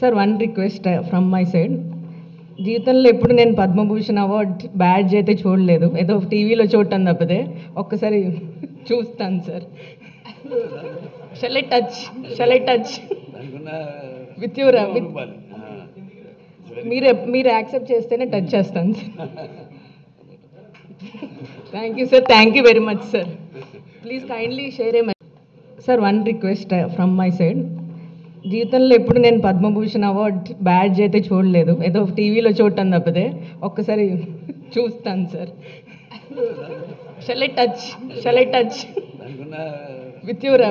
Sir one request from my side. జీవితంలో ఎప్పుడు నేను పద్మభూషణ్ అవార్డ్ బ్యాడ్జ్ అయితే చూడలేదు, ఏదో టీవీలో చూడటం తప్పితే. ఒక్కసారి చూస్తాను sir. Shall I touch with your మీరు యాక్సెప్ట్ చేస్తేనే టచ్ చేస్తాను sir. Thank you sir, thank you very much sir. Please kindly share A sir one request from my side. జీవితంలో ఎప్పుడు నేను పద్మభూషణ్ అవార్డ్ బ్యాడ్జ్ అయితే చూడలేదు, ఏదో టీవీలో చూడటం తప్పితే. ఒక్కసారి చూస్తాను sir. Shall I touch with your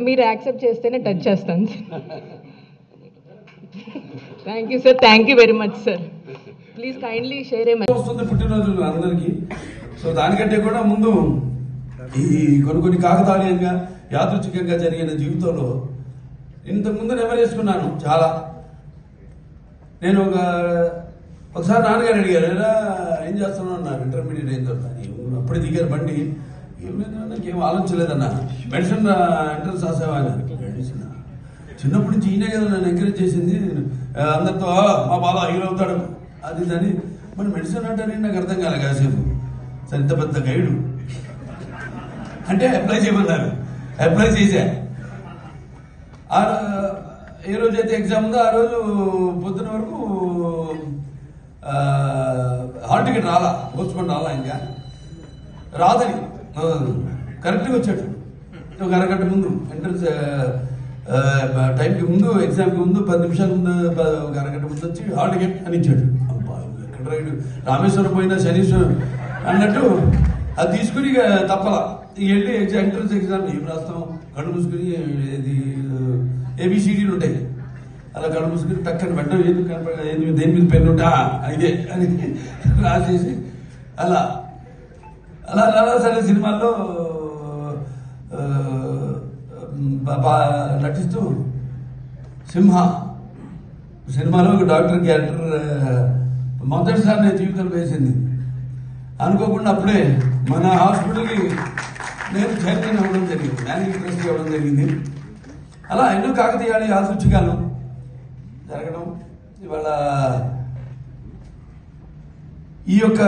మీరు యాక్సెప్ట్ చేస్తేనే టచ్ చేస్తాను sir. Thank you sir, thank you very much sir. Please kindly share ఏ వస్తుంది పుట్టినరోజు అందరికీ. సో దానికంటే కూడా ముందు ఈ కొన్ని కాకతాళీయంగా యాదృచ్ఛికంగా జరిగిన జీవితంలో ఇంతకుముందు నెమరేసుకున్నాను చాలా. నేను ఒకసారి నాన్నగారు అడిగారు, ఎలా ఏం చేస్తున్నాను అన్నారు. ఇంటర్మీడియట్ అయిన తర్వాత అప్పుడే దిగారు బండి. ఏం లేదు, నాకేం ఆలోచించలేదన్నా. మెడిసిన్ ఎంట్రన్స్ రాసావా అని. మెడిసిన్ చిన్నప్పటి నుంచి ఈయనే కదా నన్ను ఎంకరేజ్ చేసింది. అందరితో మా బాబా హీరో అవుతాడు అది దాన్ని. మరి మెడిసిన్ అంటే నాకు అర్థం కాలే కాసేపు. సరే ఇంత పెద్ద గైడు అంటే అప్లై చేయమన్నారు, అప్లై చేశా. ఏ రోజైతే ఎగ్జామ్ ఉందో ఆ రోజు పొద్దున వరకు హాల్ టికెట్ రాలా, పోస్ట్పోన్ రాలా. ఇంకా రాదని కరెక్ట్గా వచ్చాడు. ఒక అరగంట ముందు ఎంట్రన్స్ టైంకి ముందు, ఎగ్జామ్కి ముందు 10 నిమిషాల ముందు, ఒక అరగంట ముందు వచ్చి హాల్ టికెట్ అని ఇచ్చాడు. అబ్బా ఎక్కడ రైడు, రామేశ్వరం పోయినా శనీశ్వరం అన్నట్టు అది తీసుకుని ఇక తప్పలా వెళ్ళి ఎంట్రన్స్ ఎగ్జామ్ ఏం రాస్తాం, కళ్ళు మూసుకుని ఏబిసిడీలు ఉంటాయి, అలా కళ్ళు మూసుకుని టక్కని వెంటనే దేని మీద పెన్ను ఉంటా ఇదే అని రాసేసి అలా అలా అలా సరే సినిమాల్లో నటిస్తూ సింహ సినిమాలో ఒక డాక్టర్ క్యారెక్టర్ మొదటిసారి నేను జీవితంలో వేసింది. అనుకోకుండా అప్పుడే మన హాస్పిటల్కి నేను చైర్మన్ అవ్వడం జరిగింది, మేనేజింగ్ ట్రస్టీ అవ్వడం జరిగింది. అలా ఎన్నో కాకతీయాలు యాదృచ్ఛికాలు జరగడం. ఇవాళ ఈ యొక్క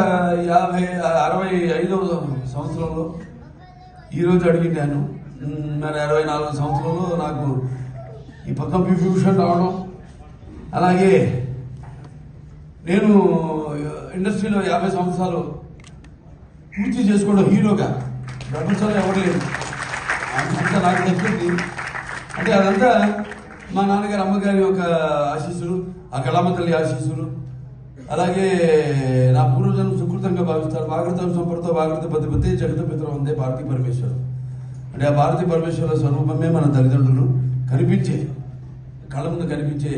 65వ సంవత్సరంలో ఈరోజు అడిగినాను. మరి 64వ సంవత్సరంలో నాకు ఈ పద్మవిభూషణ్ రావడం. అలాగే నేను ఇండస్ట్రీలో 50 సంవత్సరాలు పూర్తి చేసుకోవడం హీరోగా ప్రపంచంలో ఎవరు లేదు. అంతా నాకు దక్కింది. అంటే అదంతా మా నాన్నగారు అమ్మగారి యొక్క ఆశీస్సులు, ఆ కళామ తల్లి ఆశీస్సులు, అలాగే నా పూర్వజన్మ సుకృతంగా భావిస్తారు. భాగవతం సంపర్తో భాగవత పతిపతి జగత పితరం అందే భారతీ పరమేశ్వరు. అంటే ఆ భారతీ పరమేశ్వర స్వరూపమే మన తల్లిదండ్రులు. కనిపించే కళ్ళ ముందు కనిపించే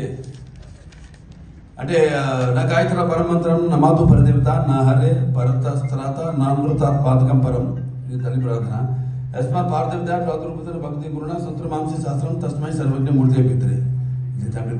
అంటే నా గాయత్ర పరమంత్రం నమాతు పరదేవత నా హరే పరతస్త్రాత నామృత పాతకం పరం. ఇది తల్లి ప్రార్థన. యస్మాత్ పార్థవిద్యా ప్రాదుర్భూత భక్తి గురుణ సంతృమాంసి శాస్త్రం తస్మై సర్వజ్ఞ మూర్తి పిత్రే. ఇది తండ్రి